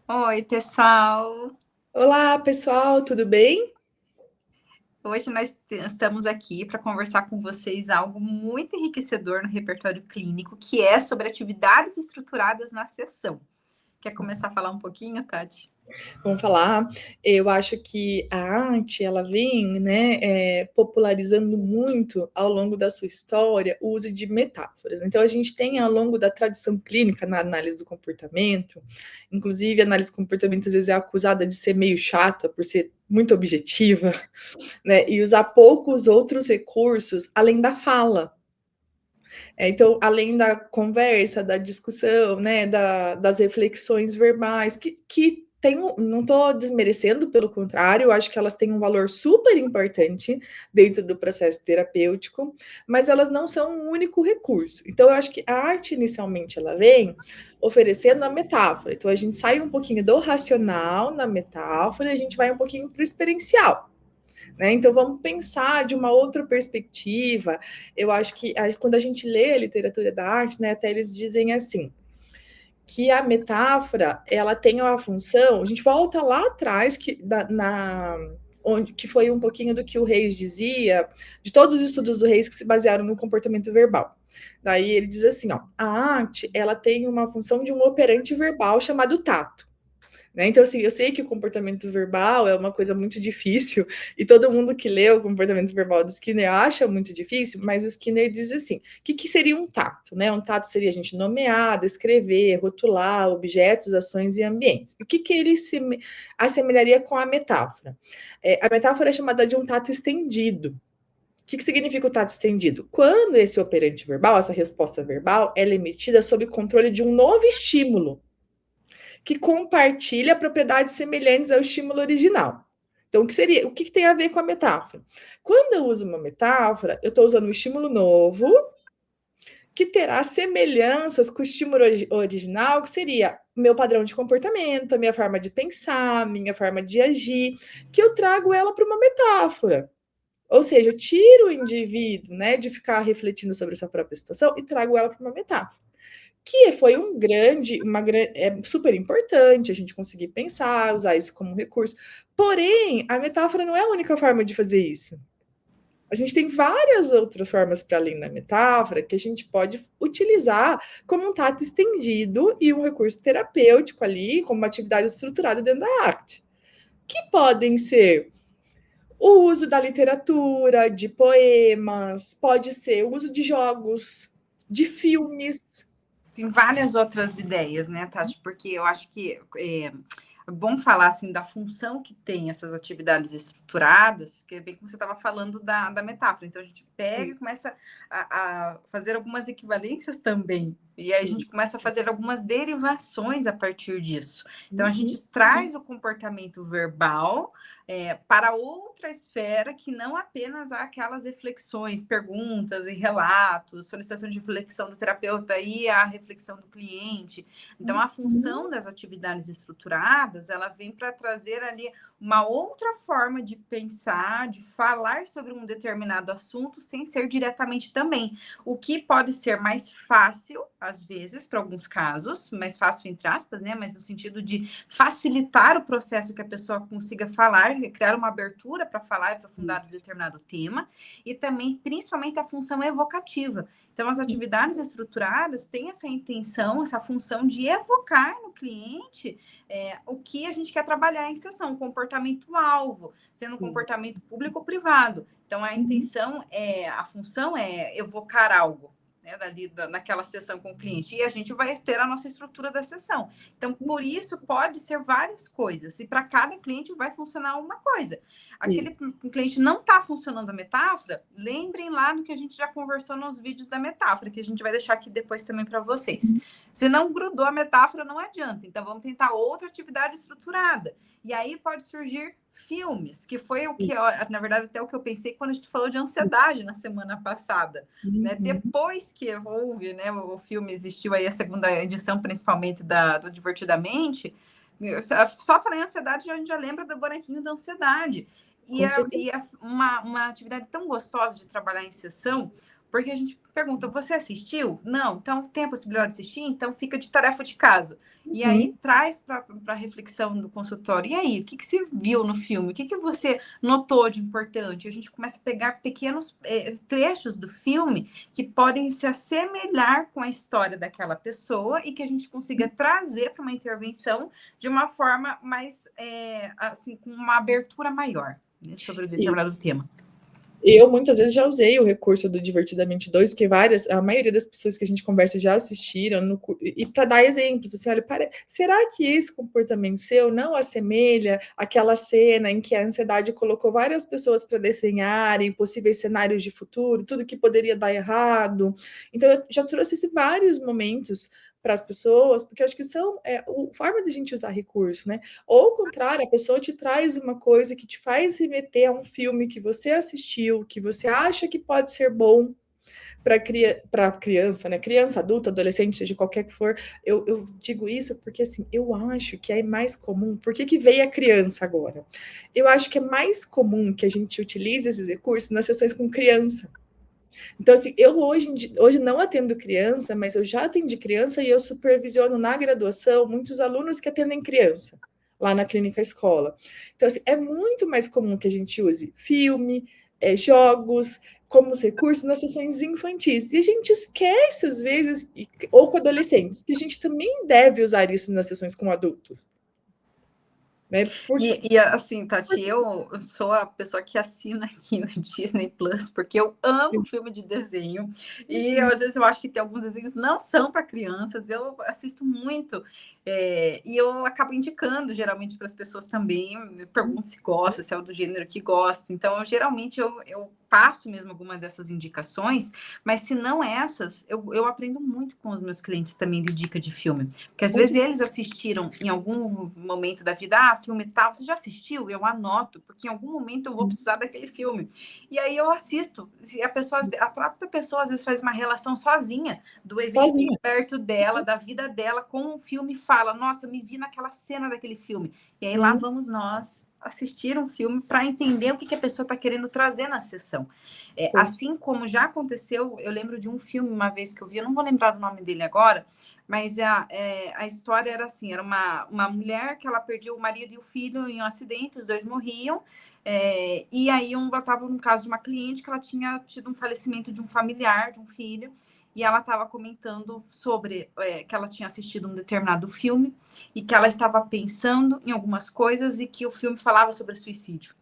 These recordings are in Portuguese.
Oi, pessoal. Olá, pessoal, tudo bem? Hoje nós estamos aqui para conversar com vocês algo muito enriquecedor no repertório clínico, que é sobre atividades estruturadas na sessão. Quer começar a falar um pouquinho, Tati? Vamos falar. Eu acho que a arte, ela vem, né, popularizando muito ao longo da sua história o uso de metáforas. Então, a gente tem ao longo da tradição clínica na análise do comportamento, inclusive a análise do comportamento às vezes é acusada de ser meio chata por ser muito objetiva, né, e usar poucos outros recursos além da fala. Então, além da conversa, da discussão, né, das reflexões verbais, que tem, não estou desmerecendo, pelo contrário, eu acho que elas têm um valor super importante dentro do processo terapêutico, mas elas não são um único recurso. Então, eu acho que a arte, inicialmente, ela vem oferecendo a metáfora. Então, a gente sai um pouquinho do racional na metáfora e a gente vai um pouquinho para o experiencial. Né? Então, vamos pensar de uma outra perspectiva. Eu acho que quando a gente lê a literatura da arte, né, até eles dizem assim, que a metáfora ela tem uma função. A gente volta lá atrás, que foi um pouquinho do que o Reis dizia, de todos os estudos do Reis que se basearam no comportamento verbal. Daí ele diz assim, ó, a arte ela tem uma função de um operante verbal chamado tato. Né? Então, assim, eu sei que o comportamento verbal é uma coisa muito difícil, e todo mundo que lê o comportamento verbal do Skinner acha muito difícil, mas o Skinner diz assim: o que seria um tato? Né? Um tato seria a gente nomear, descrever, rotular objetos, ações e ambientes. O que ele se assemelharia com a metáfora? A metáfora é chamada de um tato estendido. O que significa o tato estendido? Quando esse operante verbal, essa resposta verbal, ela é emitida sob controle de um novo estímulo que compartilha propriedades semelhantes ao estímulo original. Então, o que tem a ver com a metáfora? Quando eu uso uma metáfora, eu estou usando um estímulo novo que terá semelhanças com o estímulo original, que seria meu padrão de comportamento, a minha forma de pensar, minha forma de agir, que eu trago ela para uma metáfora. Ou seja, eu tiro o indivíduo, né, de ficar refletindo sobre essa própria situação e trago ela para uma metáfora. Que foi é super importante a gente conseguir pensar, usar isso como recurso. Porém, a metáfora não é a única forma de fazer isso. A gente tem várias outras formas para além da metáfora que a gente pode utilizar como um tato estendido e um recurso terapêutico ali, como uma atividade estruturada dentro da arte. Que podem ser o uso da literatura, de poemas, pode ser o uso de jogos, de filmes. Tem várias outras ideias, né, Tati? Porque eu acho que é bom falar assim da função que tem essas atividades estruturadas, que é bem como você estava falando da metáfora. Então a gente pega e Isso, começa a fazer algumas equivalências também. E aí a gente isso. começa a fazer algumas derivações a partir disso. Então a gente Uhum. traz o comportamento verbal para outra esfera que não apenas aquelas reflexões, perguntas e relatos, solicitação de reflexão do terapeuta e a reflexão do cliente. Então, a função das atividades estruturadas, ela vem para trazer ali uma outra forma de pensar, de falar sobre um determinado assunto sem ser diretamente também. O que pode ser mais fácil, às vezes, para alguns casos, mais fácil entre aspas, né? Mas no sentido de facilitar o processo que a pessoa consiga falar, criar uma abertura para falar e aprofundar um determinado tema, e também, principalmente, a função evocativa. Então, as atividades estruturadas têm essa intenção, essa função de evocar no cliente o que a gente quer trabalhar em sessão, comportamento-alvo, sendo um comportamento público ou privado. Então, a função é evocar algo. Né, naquela sessão com o cliente, e a gente vai ter a nossa estrutura da sessão. Então, por isso, pode ser várias coisas, e para cada cliente vai funcionar uma coisa. Aquele cliente não está funcionando a metáfora, lembrem lá do que a gente já conversou nos vídeos da metáfora, que a gente vai deixar aqui depois também para vocês. Se não grudou a metáfora, não adianta. Então, vamos tentar outra atividade estruturada. E aí pode surgir filmes, que foi o que, na verdade, até o que eu pensei quando a gente falou de ansiedade na semana passada. Né? Depois que houve, né, o filme, existiu aí a segunda edição, principalmente do Divertidamente, só falei ansiedade, a gente já lembra do bonequinho da ansiedade. Com certeza. Uma atividade tão gostosa de trabalhar em sessão, Porque a gente pergunta, você assistiu? Não, então tem a possibilidade de assistir? Então fica de tarefa de casa. E aí traz para a reflexão do consultório. E aí, o que você viu no filme? O que você notou de importante? A gente começa a pegar pequenos trechos do filme que podem se assemelhar com a história daquela pessoa e que a gente consiga trazer para uma intervenção de uma forma mais, assim, com uma abertura maior, né, sobre o determinado tema. Eu muitas vezes já usei o recurso do Divertidamente 2, porque a maioria das pessoas que a gente conversa já assistiram, e para dar exemplos, assim, olha, será que esse comportamento seu não assemelha aquela cena em que a ansiedade colocou várias pessoas para desenharem possíveis cenários de futuro, tudo que poderia dar errado? Então, eu já trouxe vários momentos para as pessoas, porque eu acho que são forma de a gente usar recurso, né? Ou ao contrário, a pessoa te traz uma coisa que te faz remeter a um filme que você assistiu, que você acha que pode ser bom para criança, né? Criança, adulto, adolescente, seja qualquer que for. Eu digo isso porque assim, eu acho que é mais comum. Por que veio a criança agora? Eu acho que é mais comum que a gente utilize esses recursos nas sessões com criança. Então, assim, eu hoje não atendo criança, mas eu já atendi criança e eu supervisiono na graduação muitos alunos que atendem criança, lá na clínica escola. Então, assim, é muito mais comum que a gente use filme, jogos, como os recursos nas sessões infantis. E a gente esquece, às vezes, ou com adolescentes, que a gente também deve usar isso nas sessões com adultos. Né? E assim, Tati, eu sou a pessoa que assina aqui o Disney Plus, porque eu amo filme de desenho. E às vezes eu acho que tem alguns desenhos que não são para crianças, eu assisto muito. E eu acabo indicando geralmente para as pessoas também, eu pergunto se gosta, se é o do gênero que gosta. Então, geralmente eu passo mesmo alguma dessas indicações, mas se não essas, eu aprendo muito com os meus clientes também de dica de filme. Porque às vezes eles assistiram em algum momento da vida, filme tal, você já assistiu? Eu anoto, porque em algum momento eu vou precisar daquele filme. E aí eu assisto. Se a própria pessoa às vezes faz uma relação sozinha do evento perto dela, da vida dela, com o filme, fala, nossa, eu me vi naquela cena daquele filme. E aí lá vamos nós assistir um filme para entender o que a pessoa está querendo trazer na sessão. Assim como já aconteceu, eu lembro de um filme uma vez que eu vi, eu não vou lembrar do nome dele agora, mas a história era assim, era uma mulher que ela perdia o marido e o filho em um acidente, os dois morriam, e aí estava no caso de uma cliente que ela tinha tido um falecimento de um familiar, de um filho, e ela estava comentando sobre que ela tinha assistido um determinado filme e que ela estava pensando em algumas coisas e que o filme falava sobre suicídio.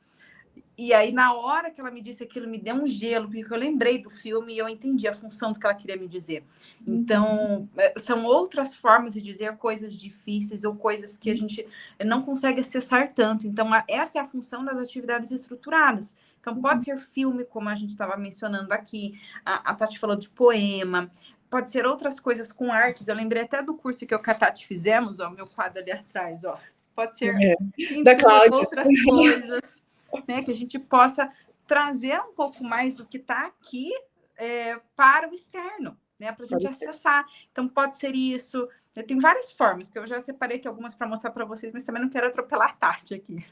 E aí, na hora que ela me disse aquilo, me deu um gelo, porque eu lembrei do filme e eu entendi a função do que ela queria me dizer. Então, são outras formas de dizer coisas difíceis ou coisas que a gente não consegue acessar tanto. Então, essa é a função das atividades estruturadas. Então, pode ser filme, como a gente estava mencionando aqui, a Tati falou de poema, pode ser outras coisas com artes. Eu lembrei até do curso que eu e a Tati fizemos, ó, meu quadro ali atrás, ó. Pode ser pintura, outras coisas. Né, que a gente possa trazer um pouco mais do que está aqui para o externo, né, para a gente acessar. Então, pode ser isso. Tem várias formas, que eu já separei aqui algumas para mostrar para vocês, mas também não quero atropelar a Tati aqui.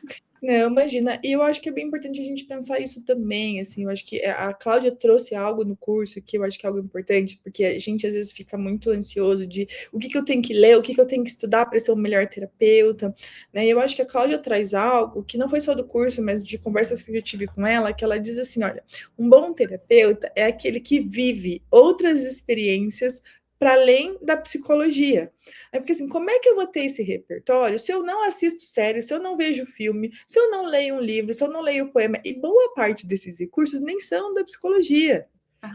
Não, imagina. E eu acho que é bem importante a gente pensar isso também, assim, eu acho que a Cláudia trouxe algo no curso que eu acho que é algo importante, porque a gente às vezes fica muito ansioso de o que eu tenho que ler, o que eu tenho que estudar para ser um melhor terapeuta, né? E eu acho que a Cláudia traz algo que não foi só do curso, mas de conversas que eu tive com ela, que ela diz assim, olha, um bom terapeuta é aquele que vive outras experiências para além da psicologia. Porque assim, como é que eu vou ter esse repertório se eu não assisto série, se eu não vejo filme, se eu não leio um livro, se eu não leio poema? E boa parte desses recursos nem são da psicologia.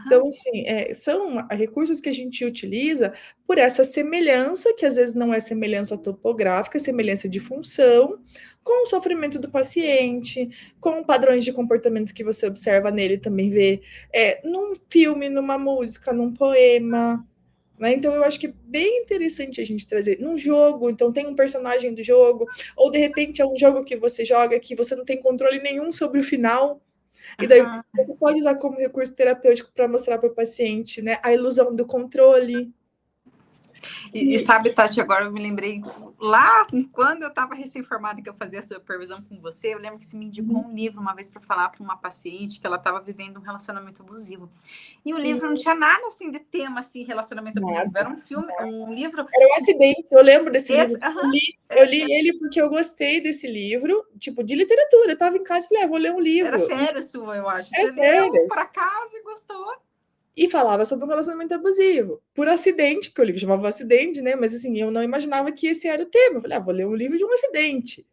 Então, assim, são recursos que a gente utiliza por essa semelhança, que às vezes não é semelhança topográfica, é semelhança de função, com o sofrimento do paciente, com padrões de comportamento que você observa nele também vê num filme, numa música, num poema. Né? Então, eu acho que é bem interessante a gente trazer num jogo. Então, tem um personagem do jogo, ou de repente é um jogo que você joga que você não tem controle nenhum sobre o final. E daí você pode usar como recurso terapêutico para mostrar para o paciente, né, a ilusão do controle. E sabe, Tati, agora eu me lembrei, lá quando eu estava recém-formada que eu fazia a supervisão com você, eu lembro que você me indicou um livro uma vez para falar para uma paciente que ela estava vivendo um relacionamento abusivo. E o livro não tinha nada assim de tema assim, relacionamento abusivo. Era um filme, um livro. Era um acidente, eu lembro desse livro. Uhum. Eu li ele porque eu gostei desse livro, tipo, de literatura. Eu estava em casa e falei, vou ler um livro. Era férias sua, eu acho. Você leu por acaso e gostou. E falava sobre um relacionamento abusivo, por acidente, porque o livro chamava Acidente, né? Mas assim, eu não imaginava que esse era o tema. Eu falei, vou ler um livro de um acidente.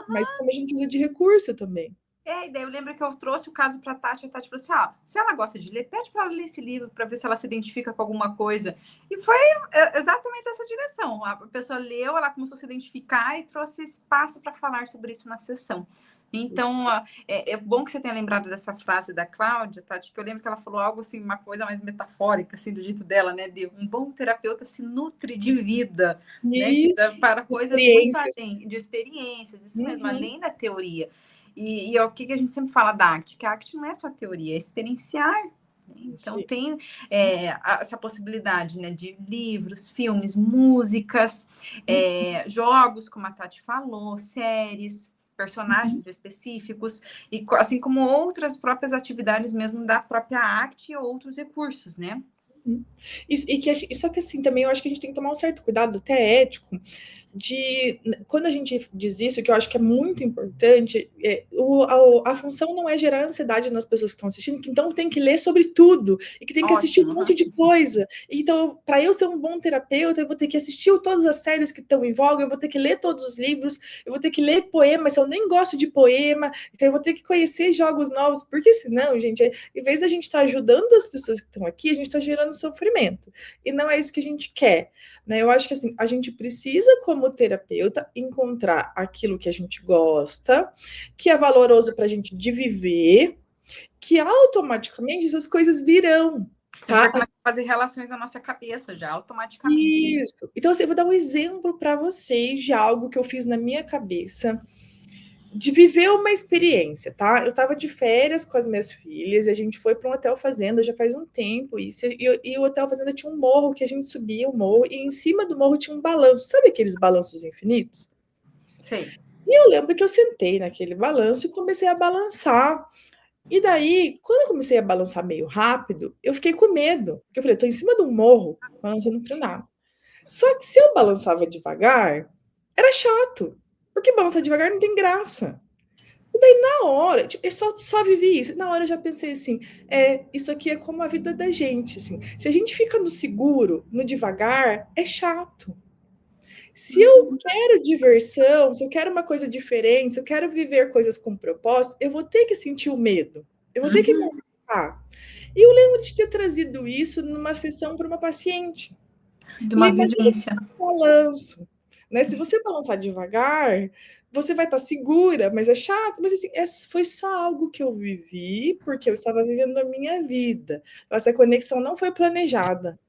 Mas como a gente usa de recurso também. E daí eu lembro que eu trouxe o caso para a Tati falou assim, se ela gosta de ler, pede para ela ler esse livro para ver se ela se identifica com alguma coisa. E foi exatamente essa direção. A pessoa leu, ela começou a se identificar e trouxe espaço para falar sobre isso na sessão. Então, é bom que você tenha lembrado dessa frase da Cláudia, Tati, que eu lembro que ela falou algo assim, uma coisa mais metafórica, assim, do jeito dela, né? De um bom terapeuta se nutre de vida, né? Para coisas muito além, de experiências, isso mesmo, além da teoria. E o que a gente sempre fala da ACT, que a ACT não é só teoria, é experienciar. Então, tem essa possibilidade, né, de livros, filmes, músicas, jogos, como a Tati falou, séries, personagens específicos, e assim como outras próprias atividades mesmo da própria ACT e outros recursos, né? Só que assim, também eu acho que a gente tem que tomar um certo cuidado, até ético, quando a gente diz isso, que eu acho que é muito importante, a função não é gerar ansiedade nas pessoas que estão assistindo, que então tem que ler sobre tudo, e que tem que assistir um monte de coisa. Então, para eu ser um bom terapeuta, eu vou ter que assistir todas as séries que estão em voga, eu vou ter que ler todos os livros, eu vou ter que ler poemas, eu nem gosto de poema, então eu vou ter que conhecer jogos novos, porque senão, gente, em vez da gente estar ajudando as pessoas que estão aqui, a gente está gerando sofrimento. E não é isso que a gente quer. Né? Eu acho que assim, a gente precisa, como terapeuta, encontrar aquilo que a gente gosta, que é valoroso para a gente de viver, que automaticamente essas coisas virão. Tá? A gente vai começar a fazer relações na nossa cabeça já, automaticamente. Isso. Então, assim, eu vou dar um exemplo para vocês de algo que eu fiz na minha cabeça, de viver uma experiência, tá? Eu estava de férias com as minhas filhas, e a gente foi para um hotel fazenda, já faz um tempo isso, e o hotel fazenda tinha um morro que a gente subia o morro, e em cima do morro tinha um balanço, sabe aqueles balanços infinitos? Sim. E eu lembro que eu sentei naquele balanço e comecei a balançar. E daí, quando eu comecei a balançar meio rápido, eu fiquei com medo, porque eu falei, tô em cima de um morro, balançando para nada. Só que se eu balançava devagar, era chato. Porque balançar devagar não tem graça. E daí, na hora, tipo, eu só vivi isso. Na hora eu já pensei assim, isso aqui é como a vida da gente, assim. Se a gente fica no seguro, no devagar, é chato. Se eu quero diversão, se eu quero uma coisa diferente, se eu quero viver coisas com propósito, eu vou ter que sentir o medo. Eu vou ter que me ocupar. E eu lembro de ter trazido isso numa sessão para uma paciente. De uma vivência. Balanço. Né? Se você balançar devagar, você vai estar segura, mas é chato. Mas assim, foi só algo que eu vivi, porque eu estava vivendo a minha vida. Essa conexão não foi planejada.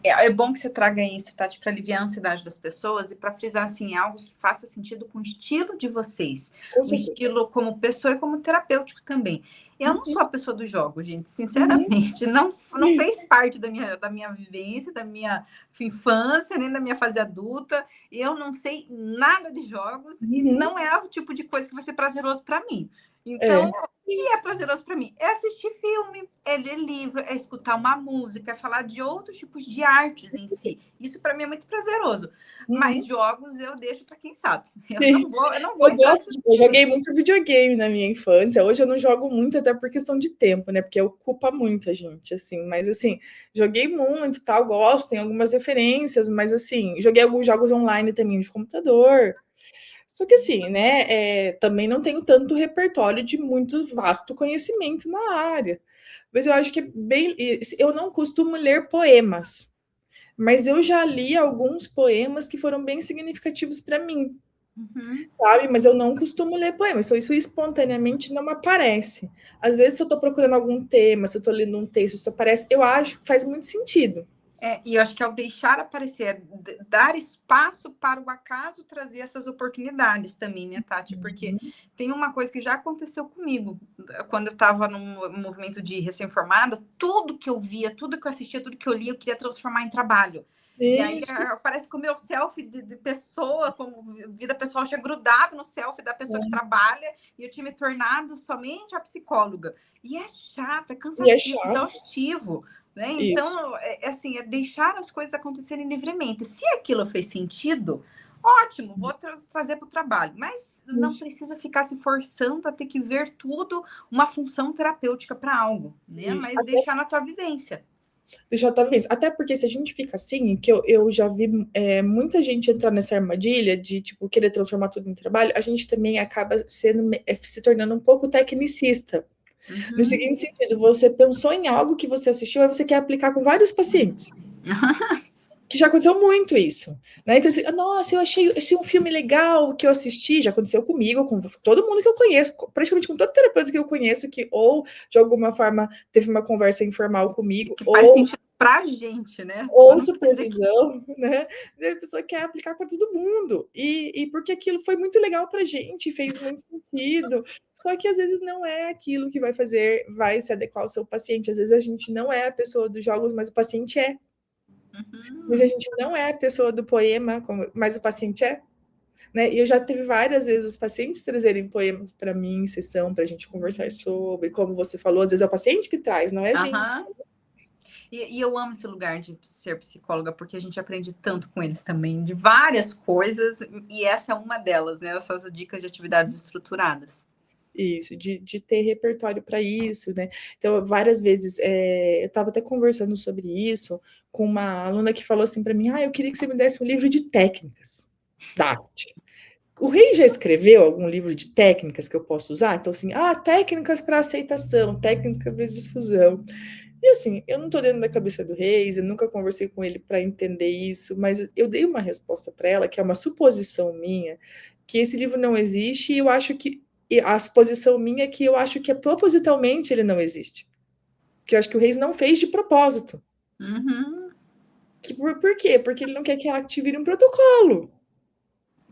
É bom que você traga isso, Tati, para aliviar a ansiedade das pessoas e para frisar assim, algo que faça sentido com o estilo de vocês. O estilo como pessoa e como terapêutico também. Eu não sou a pessoa dos jogos, gente, sinceramente. Não fez parte da minha vivência, da minha infância, nem da minha fase adulta. Eu não sei nada de jogos e não é o tipo de coisa que vai ser prazeroso para mim. Então, o que é prazeroso para mim? É assistir filme, é ler livro, é escutar uma música, é falar de outros tipos de artes em si. Isso para mim é muito prazeroso. Mas jogos eu deixo para quem sabe. Eu não vou eu joguei muito videogame na minha infância. Hoje eu não jogo muito, até por questão de tempo, né? Porque ocupa muito a gente, assim. Mas, assim, joguei muito, tal, gosto, tem algumas referências, mas, assim, joguei alguns jogos online também de computador. Só que assim, né, também não tenho tanto repertório de muito vasto conhecimento na área. Mas eu acho que eu não costumo ler poemas, mas eu já li alguns poemas que foram bem significativos para mim, sabe? Mas eu não costumo ler poemas, então isso espontaneamente não aparece. Às vezes, se eu estou procurando algum tema, se eu estou lendo um texto, isso aparece, eu acho que faz muito sentido. E eu acho que ao deixar aparecer, dar espaço para o acaso trazer essas oportunidades também, né, Tati? Porque tem uma coisa que já aconteceu comigo, quando eu estava num movimento de recém-formada, tudo que eu via, tudo que eu assistia, tudo que eu lia, eu queria transformar em trabalho. E aí parece que o meu selfie de pessoa, como vida pessoal, tinha grudado no selfie da pessoa que trabalha, e eu tinha me tornado somente a psicóloga. E é chato, é cansativo, exaustivo. Né? Então, assim, é deixar as coisas acontecerem livremente. Se aquilo fez sentido, ótimo, vou trazer para o trabalho. Mas não precisa ficar se forçando a ter que ver tudo uma função terapêutica para algo, né? Mas deixar na tua vivência. Deixar na tua vivência. Até porque se a gente fica assim, que eu já vi muita gente entrar nessa armadilha de, tipo, querer transformar tudo em trabalho, a gente também acaba se tornando um pouco tecnicista. No seguinte sentido, você pensou em algo que você assistiu, aí você quer aplicar com vários pacientes. Que já aconteceu muito isso. Né? Então, assim, nossa, eu achei esse um filme legal que eu assisti, já aconteceu comigo, com todo mundo que eu conheço, praticamente com todo terapeuta que eu conheço, que ou de alguma forma teve uma conversa informal comigo, que faz sentido pra gente, né? Ou supervisão, né? A pessoa quer aplicar para todo mundo. E porque aquilo foi muito legal pra gente, fez muito sentido. Só que às vezes não é aquilo que vai se adequar ao seu paciente. Às vezes a gente não é a pessoa dos jogos, mas o paciente é. Mas a gente não é a pessoa do poema, mas o paciente é. Né? E eu já tive várias vezes os pacientes trazerem poemas para mim em sessão, para a gente conversar sobre, como você falou, às vezes é o paciente que traz, não é a gente. E eu amo esse lugar de ser psicóloga, porque a gente aprende tanto com eles também, de várias coisas, e essa é uma delas, né? Essas dicas de atividades estruturadas. Isso, de ter repertório para isso, né? Então, várias vezes, eu estava até conversando sobre isso com uma aluna que falou assim para mim: eu queria que você me desse um livro de técnicas da arte. O Rei já escreveu algum livro de técnicas que eu posso usar? Então, assim, técnicas para aceitação, técnicas para difusão. E assim, eu não estou dentro da cabeça do Reis, eu nunca conversei com ele para entender isso, mas eu dei uma resposta para ela, que é uma suposição minha, que esse livro não existe, e eu acho que a suposição minha é que eu acho que propositalmente ele não existe. Que eu acho que o Reis não fez de propósito. Por quê? Porque ele não quer que a arte vire um protocolo.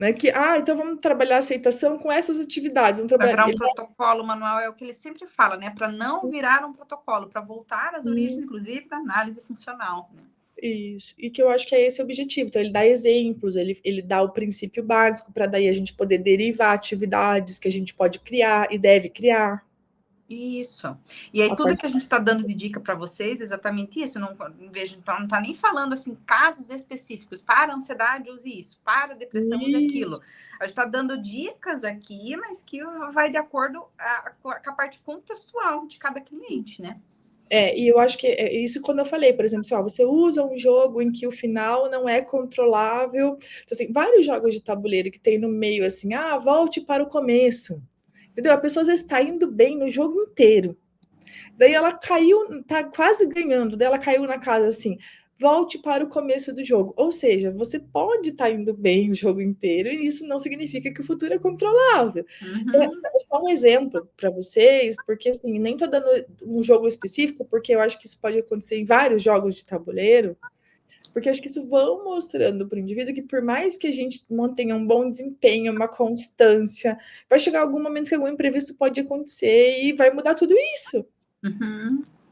Né? Que, então vamos trabalhar a aceitação com essas atividades. Vamos trabalhar... Para virar um protocolo manual, é o que ele sempre fala, né? Para não virar um protocolo, para voltar às origens, inclusive, da análise funcional. Né? Isso, e que eu acho que é esse o objetivo. Então, ele dá exemplos, ele dá o princípio básico para daí a gente poder derivar atividades que a gente pode criar e deve criar. Isso. E aí, tudo que a gente está dando de dica para vocês, exatamente isso. Não está nem falando assim, casos específicos. Para a ansiedade, use isso. Para a depressão, use aquilo. A gente está dando dicas aqui, mas que vai de acordo com a parte contextual de cada cliente, né? E eu acho que é isso quando eu falei, por exemplo, assim, você usa um jogo em que o final não é controlável. Então, assim, vários jogos de tabuleiro que tem no meio, assim, volte para o começo. Entendeu? A pessoa já está indo bem no jogo inteiro. Daí ela caiu, tá quase ganhando, daí ela caiu na casa assim, volte para o começo do jogo. Ou seja, você pode estar indo bem o jogo inteiro e isso não significa que o futuro é controlável. Então, é só um exemplo para vocês, porque assim, nem estou dando um jogo específico, porque eu acho que isso pode acontecer em vários jogos de tabuleiro, porque eu acho que isso vão mostrando para o indivíduo que por mais que a gente mantenha um bom desempenho, uma constância, vai chegar algum momento que algum imprevisto pode acontecer e vai mudar tudo isso.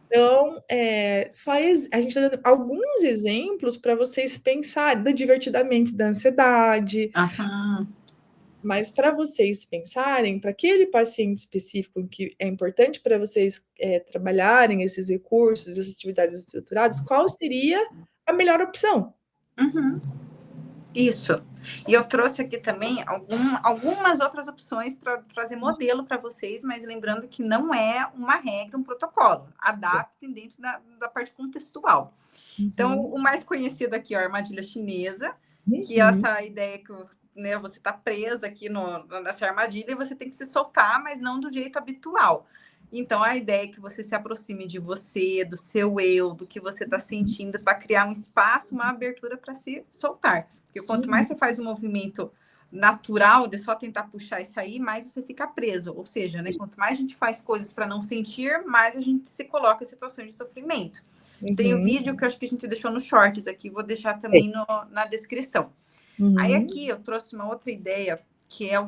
Então, a gente está dando alguns exemplos para vocês pensarem divertidamente da ansiedade, mas para vocês pensarem, para aquele paciente específico em que é importante para vocês trabalharem esses recursos, essas atividades estruturadas, qual seria a melhor opção? Isso. E eu trouxe aqui também algumas outras opções para trazer modelo para vocês, mas lembrando que não é uma regra, um protocolo. Adaptem dentro da parte contextual. Então, o mais conhecido aqui é a armadilha chinesa, que é essa ideia que você está presa aqui nessa armadilha e você tem que se soltar, mas não do jeito habitual. Então, a ideia é que você se aproxime de você, do seu eu, do que você está sentindo, para criar um espaço, uma abertura para se soltar. Porque quanto mais você faz um movimento natural de só tentar puxar e sair, mais você fica preso. Ou seja, né, quanto mais a gente faz coisas para não sentir, mais a gente se coloca em situações de sofrimento. Tem o vídeo que eu acho que a gente deixou nos shorts aqui, vou deixar também na descrição. Aí aqui eu trouxe uma outra ideia, que é o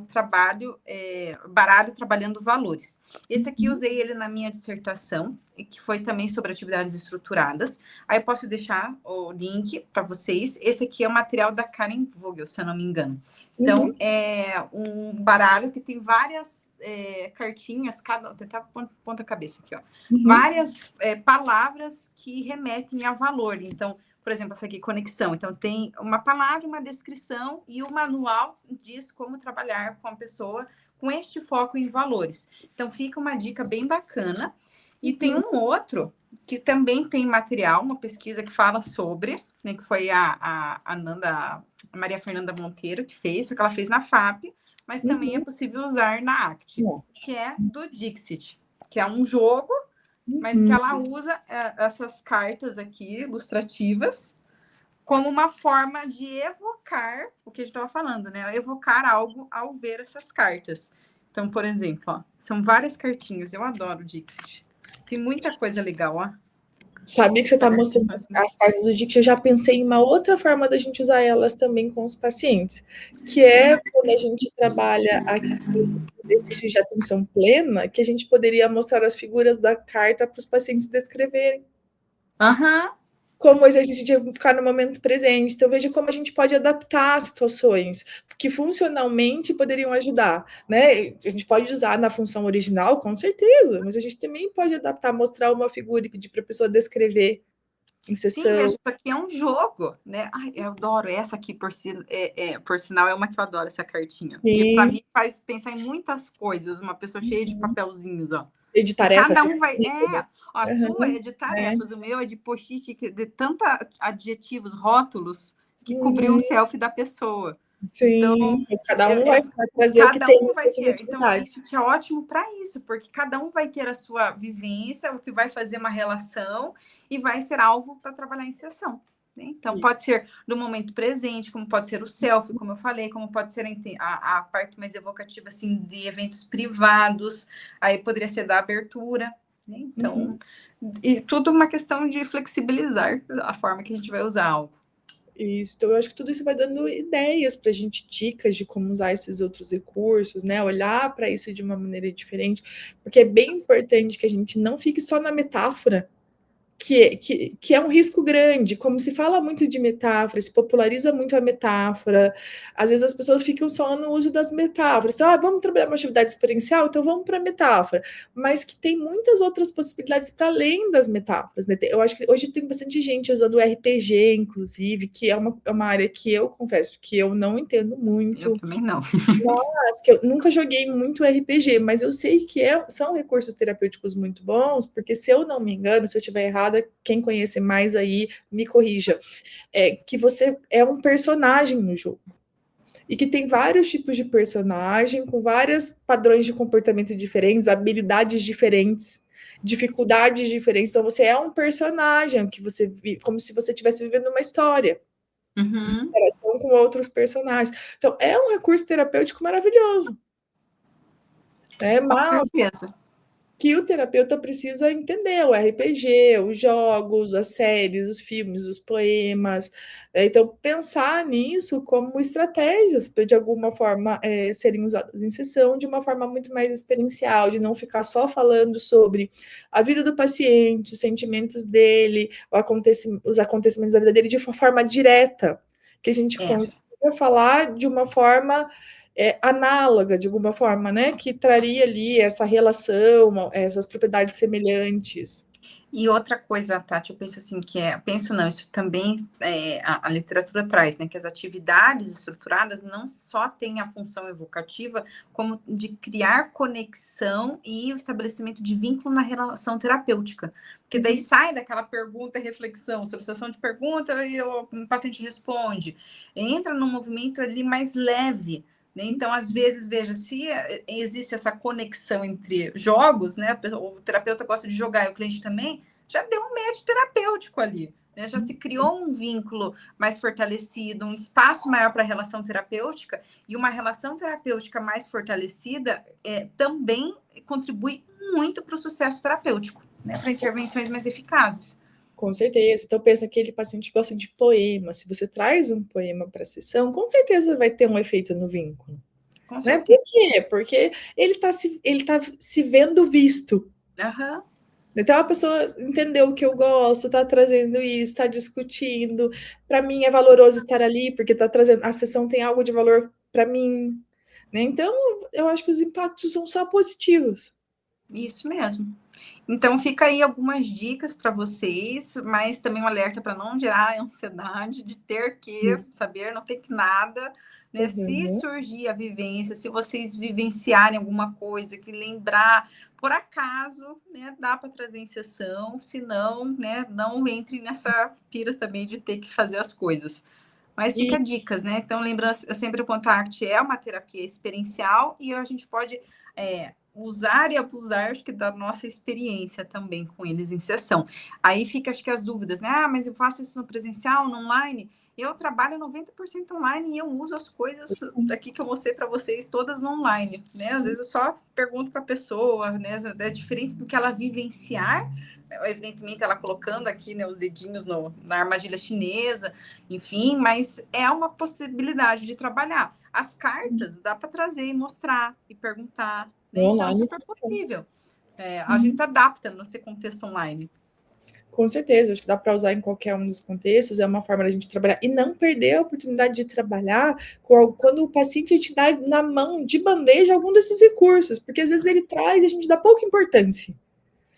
baralho trabalhando valores. Esse aqui eu usei ele na minha dissertação, e que foi também sobre atividades estruturadas. Aí eu posso deixar o link para vocês. Esse aqui é o material da Karen Vogel, se eu não me engano. Então, é um baralho que tem várias cartinhas, cada... Vou tentar ponta cabeça aqui, ó. Várias palavras que remetem a valor. Então, por exemplo, essa aqui, conexão. Então, tem uma palavra, uma descrição e o manual diz como trabalhar com a pessoa com este foco em valores. Então, fica uma dica bem bacana. E tem um outro que também tem material, uma pesquisa que fala sobre, né, que foi a Maria Fernanda Monteiro que fez, só que ela fez na FAP, mas também é possível usar na ACT, que é do Dixit, que é um jogo, mas que ela usa essas cartas aqui, ilustrativas, como uma forma de evocar o que a gente estava falando, né? Evocar algo ao ver essas cartas. Então, por exemplo, ó, são várias cartinhas. Eu adoro o Dixit. Tem muita coisa legal, ó. Sabia que você está mostrando as cartas do Dixit, eu já pensei em uma outra forma da gente usar elas também com os pacientes, que é quando a gente trabalha a questão desse exercício de atenção plena, que a gente poderia mostrar as figuras da carta para os pacientes descreverem. Como o exercício de ficar no momento presente. Então, veja como a gente pode adaptar situações que funcionalmente poderiam ajudar, né? A gente pode usar na função original, com certeza, mas a gente também pode adaptar, mostrar uma figura e pedir para a pessoa descrever em sessão. Sim, veja, isso aqui é um jogo, né? Ai, eu adoro essa aqui, por sinal, é uma que eu adoro, essa cartinha. Porque para mim faz pensar em muitas coisas, uma pessoa cheia de papelzinhos, ó. De tarefas. Cada um vai... a sua é de tarefas, o meu é de post-it, de tantos adjetivos, rótulos, que cobriu o selfie da pessoa. Sim, então, cada um vai trazer o que tem na sua subjetividade. Então, o Dixit é ótimo para isso, porque cada um vai ter a sua vivência, o que vai fazer uma relação e vai ser alvo para trabalhar em sessão. Né? Então, pode ser no momento presente, como pode ser o selfie, como eu falei, como pode ser a parte mais evocativa, assim, de eventos privados, aí poderia ser da abertura. Né? Então, e tudo uma questão de flexibilizar a forma que a gente vai usar algo. Isso, então eu acho que tudo isso vai dando ideias para a gente, dicas de como usar esses outros recursos, né? Olhar para isso de uma maneira diferente, porque é bem importante que a gente não fique só na metáfora, que é um risco grande, como se fala muito de metáfora, se populariza muito a metáfora, às vezes as pessoas ficam só no uso das metáforas, então, vamos trabalhar uma atividade experiencial, então vamos para a metáfora, mas que tem muitas outras possibilidades para além das metáforas, né? Eu acho que hoje tem bastante gente usando o RPG, inclusive, que é uma área que eu confesso que eu não entendo muito. Eu também não. Mas que eu nunca joguei muito RPG, mas eu sei que são recursos terapêuticos muito bons, porque se eu não me engano, se eu estiver errada, quem conhece mais aí, me corrija, que você é um personagem no jogo, e que tem vários tipos de personagem, com vários padrões de comportamento diferentes, habilidades diferentes, dificuldades diferentes, então você é um personagem, que você como se você estivesse vivendo uma história, de interação com outros personagens, então é um recurso terapêutico maravilhoso, mas que o terapeuta precisa entender o RPG, os jogos, as séries, os filmes, os poemas. Então, pensar nisso como estratégias para, de alguma forma, serem usadas em sessão de uma forma muito mais experiencial, de não ficar só falando sobre a vida do paciente, os sentimentos dele, os acontecimentos da vida dele de uma forma direta, que a gente consiga falar de uma forma análoga, de alguma forma, né, que traria ali essa relação, essas propriedades semelhantes. E outra coisa, Tati, eu penso assim, isso também a literatura traz, né, que as atividades estruturadas não só têm a função evocativa, como de criar conexão e o estabelecimento de vínculo na relação terapêutica. Porque daí sai daquela pergunta e reflexão, solicitação de pergunta e o paciente responde. Entra num movimento ali mais leve. Então, às vezes, veja, se existe essa conexão entre jogos, né? O terapeuta gosta de jogar e o cliente também, já deu um match terapêutico ali. né? Já se criou um vínculo mais fortalecido, um espaço maior para a relação terapêutica, e uma relação terapêutica mais fortalecida também contribui muito para o sucesso terapêutico, né? Para intervenções mais eficazes. Com certeza. Então, pensa que aquele paciente gosta de poema. Se você traz um poema para a sessão, com certeza vai ter um efeito no vínculo. Né? Por quê? Porque ele tá se vendo visto. Uhum. Então, a pessoa entendeu o que eu gosto, está trazendo isso, está discutindo. Para mim, é valoroso estar ali, porque está trazendo. A sessão tem algo de valor para mim. Né? Então, eu acho que os impactos são só positivos. Isso mesmo. Então, fica aí algumas dicas para vocês, mas também um alerta para não gerar ansiedade de ter que saber, não ter que nada. Né? Uhum. Se surgir a vivência, se vocês vivenciarem alguma coisa que lembrar, por acaso, né, dá para trazer em sessão, se não, né, não entre nessa pira também de ter que fazer as coisas. Mas fica dicas, né? Então, lembrando, sempre o Contact é uma terapia experiencial e a gente pode usar e abusar, acho que, da nossa experiência também com eles em sessão. Aí fica, acho que, as dúvidas, né? Ah, mas eu faço isso no presencial, no online? Eu trabalho 90% online e eu uso as coisas aqui que eu mostrei para vocês todas no online, né? Às vezes eu só pergunto para a pessoa, né? É diferente do que ela vivenciar, evidentemente ela colocando aqui, né, os dedinhos na armadilha chinesa, enfim, mas é uma possibilidade de trabalhar. As cartas dá para trazer e mostrar e perguntar, né? Então é super possível. A gente adapta no seu contexto online. Com certeza, acho que dá para usar em qualquer um dos contextos, é uma forma da gente trabalhar e não perder a oportunidade de trabalhar quando o paciente te dá na mão, de bandeja, algum desses recursos, porque às vezes ele traz e a gente dá pouca importância.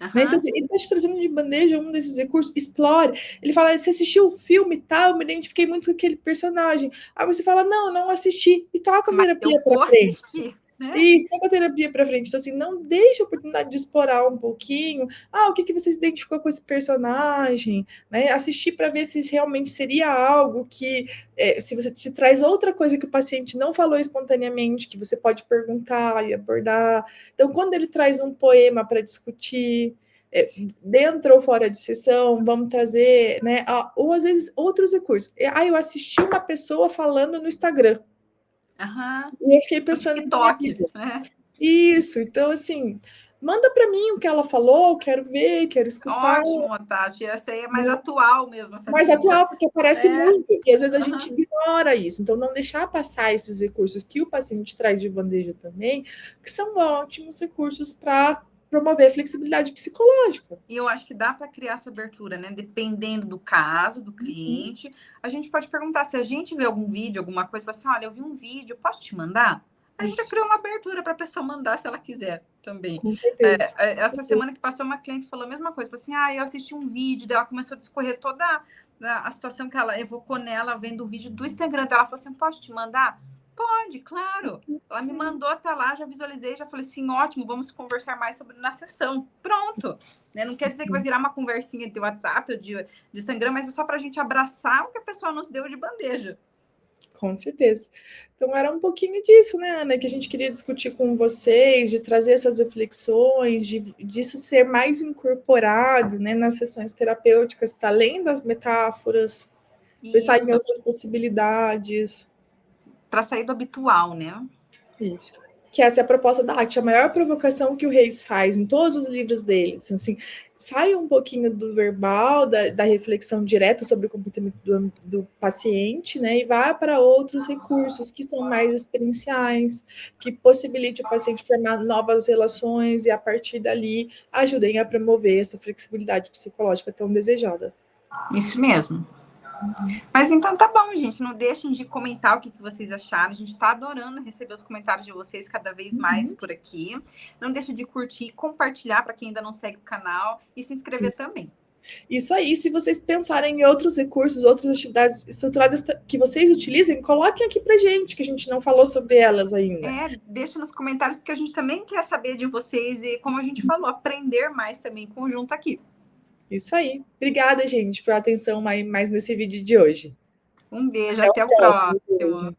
Uhum. Né? Então, assim, ele está te trazendo de bandeja um desses recursos, explore. Ele fala, você assistiu o filme e tal, eu me identifiquei muito com aquele personagem. Aí você fala, não assisti, e toca a terapia para frente. Assistir. Né? Isso, toca a terapia para frente. Então, assim, não deixa a oportunidade de explorar um pouquinho. O que você se identificou com esse personagem? Né? Assistir para ver se realmente seria algo que, se você se traz outra coisa que o paciente não falou espontaneamente, que você pode perguntar e abordar. Então, quando ele traz um poema para discutir, dentro ou fora de sessão, vamos trazer, né? Ou às vezes outros recursos. Eu assisti uma pessoa falando no Instagram. Uhum. E eu fiquei pensando no TikTok, né? Isso, então assim, manda para mim o que ela falou, quero ver, quero escutar. Ótimo, Tati, essa aí é mais atual mesmo. Essa mais atual, porque aparece muito, e às vezes a gente ignora isso, então não deixar passar esses recursos que o paciente traz de bandeja também, que são ótimos recursos para promover a flexibilidade psicológica. E eu acho que dá para criar essa abertura, né? Dependendo do caso, do cliente. A gente pode perguntar se a gente vê algum vídeo, alguma coisa, assim, olha, eu vi um vídeo, posso te mandar? A gente já criou uma abertura para a pessoa mandar se ela quiser também. Com certeza. Essa semana que passou, uma cliente falou a mesma coisa. Falou assim, eu assisti um vídeo dela, começou a discorrer toda a situação que ela evocou nela, vendo o vídeo do Instagram dela. Ela falou assim, posso te mandar? Pode, claro. Ela me mandou até lá, já visualizei, já falei assim, ótimo, vamos conversar mais sobre na sessão. Pronto. Né? Não quer dizer que vai virar uma conversinha de WhatsApp ou de Instagram, mas é só para a gente abraçar o que a pessoa nos deu de bandeja. Com certeza. Então, era um pouquinho disso, né, Ana, que a gente queria discutir com vocês, de trazer essas reflexões, disso ser mais incorporado, né, nas sessões terapêuticas, para além das metáforas, pensar em outras possibilidades. Para sair do habitual, né? Isso. Que essa é a proposta da arte, a maior provocação que o Reis faz em todos os livros dele. Assim, sai um pouquinho do verbal, da reflexão direta sobre o comportamento do paciente, né, e vai para outros recursos que são mais experienciais, que possibilitem o paciente formar novas relações e, a partir dali, ajudem a promover essa flexibilidade psicológica tão desejada. Isso mesmo. Mas então tá bom, gente. Não deixem de comentar o que vocês acharam. A gente tá adorando receber os comentários de vocês cada vez mais por aqui. Não deixe de curtir, compartilhar para quem ainda não segue o canal e se inscrever também. Isso aí, se vocês pensarem em outros recursos, outras atividades estruturadas que vocês utilizem, coloquem aqui pra gente, que a gente não falou sobre elas ainda. Deixa nos comentários, porque a gente também quer saber de vocês e, como a gente falou, aprender mais também conjunto aqui. Isso aí. Obrigada, gente, por atenção mais nesse vídeo de hoje. Um beijo, até o próximo.